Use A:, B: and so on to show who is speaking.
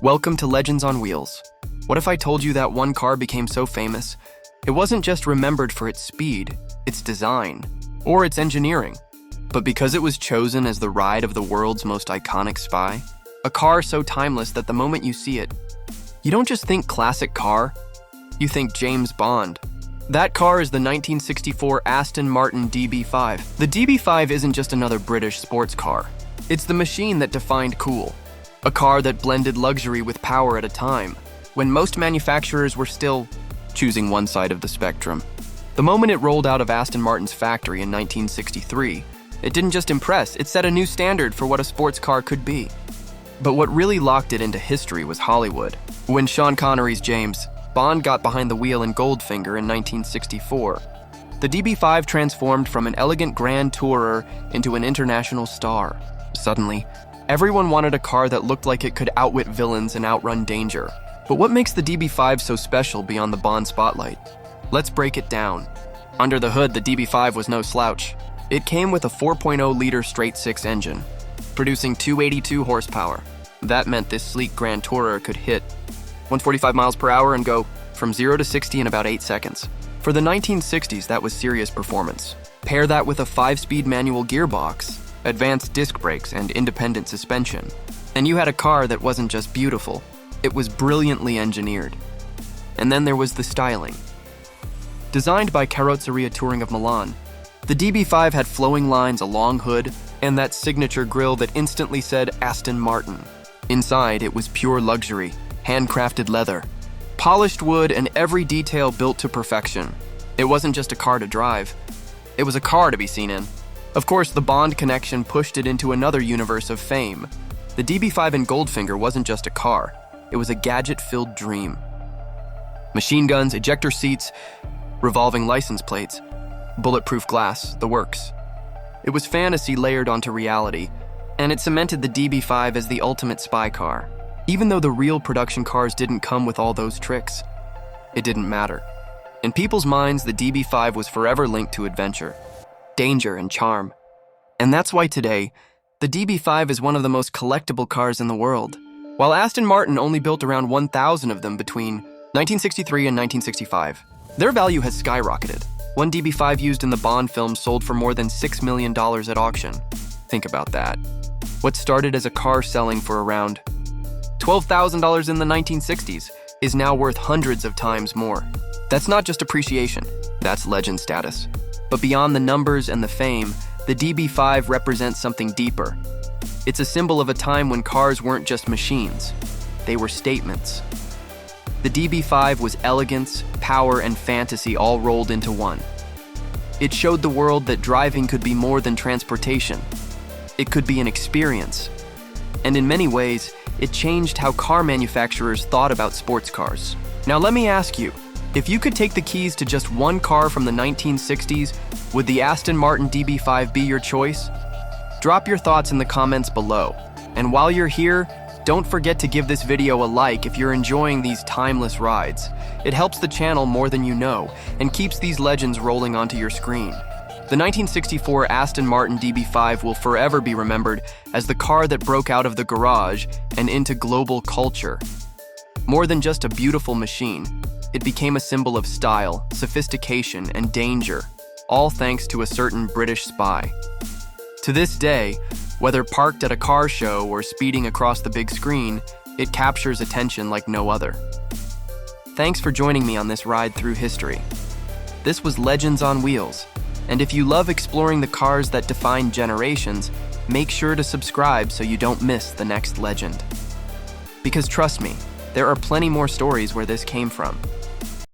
A: Welcome to Legends on Wheels. What if I told you that one car became so famous? It wasn't just remembered for its speed, its design, or its engineering, but because it was chosen as the ride of the world's most iconic spy. A car so timeless that the moment you see it, you don't just think classic car, you think James Bond. That car is the 1964 Aston Martin DB5. The DB5 isn't just another British sports car. It's the machine that defined cool. A car that blended luxury with power at a time, when most manufacturers were still choosing one side of the spectrum. The moment it rolled out of Aston Martin's factory in 1963, it didn't just impress, it set a new standard for what a sports car could be. But what really locked it into history was Hollywood. When Sean Connery's James Bond got behind the wheel in Goldfinger in 1964, the DB5 transformed from an elegant grand tourer into an international star. Suddenly, everyone wanted a car that looked like it could outwit villains and outrun danger. But what makes the DB5 so special beyond the Bond spotlight? Let's break it down. Under the hood, the DB5 was no slouch. It came with a 4.0-liter straight-six engine, producing 282 horsepower. That meant this sleek grand tourer could hit 145 miles per hour and go from 0 to 60 in about 8 seconds. For the 1960s, that was serious performance. Pair that with a 5-speed manual gearbox, advanced disc brakes, and independent suspension, and you had a car that wasn't just beautiful, it was brilliantly engineered. And then there was the styling. Designed by Carrozzeria Touring of Milan, the DB5 had flowing lines, a long hood, and that signature grille that instantly said Aston Martin. Inside, it was pure luxury, handcrafted leather, polished wood, and every detail built to perfection. It wasn't just a car to drive, it was a car to be seen in. Of course, the Bond connection pushed it into another universe of fame. The DB5 in Goldfinger wasn't just a car, it was a gadget-filled dream. Machine guns, ejector seats, revolving license plates, bulletproof glass, the works. It was fantasy layered onto reality, and it cemented the DB5 as the ultimate spy car. Even though the real production cars didn't come with all those tricks, it didn't matter. In people's minds, the DB5 was forever linked to adventure, danger, and charm. And that's why today, the DB5 is one of the most collectible cars in the world. While Aston Martin only built around 1,000 of them between 1963 and 1965, their value has skyrocketed. One DB5 used in the Bond film sold for more than $6 million at auction. Think about that. What started as a car selling for around $12,000 in the 1960s is now worth hundreds of times more. That's not just appreciation, that's legend status. But beyond the numbers and the fame, the DB5 represents something deeper. It's a symbol of a time when cars weren't just machines, they were statements. The DB5 was elegance, power, and fantasy all rolled into one. It showed the world that driving could be more than transportation. It could be an experience. And in many ways, it changed how car manufacturers thought about sports cars. Now let me ask you, if you could take the keys to just one car from the 1960s, would the Aston Martin DB5 be your choice? Drop your thoughts in the comments below. And while you're here, don't forget to give this video a like if you're enjoying these timeless rides. It helps the channel more than you know and keeps these legends rolling onto your screen. The 1964 Aston Martin DB5 will forever be remembered as the car that broke out of the garage and into global culture. More than just a beautiful machine, it became a symbol of style, sophistication, and danger, all thanks to a certain British spy. To this day, whether parked at a car show or speeding across the big screen, it captures attention like no other. Thanks for joining me on this ride through history. This was Legends on Wheels, and if you love exploring the cars that define generations, make sure to subscribe so you don't miss the next legend. Because trust me, there are plenty more stories where this came from.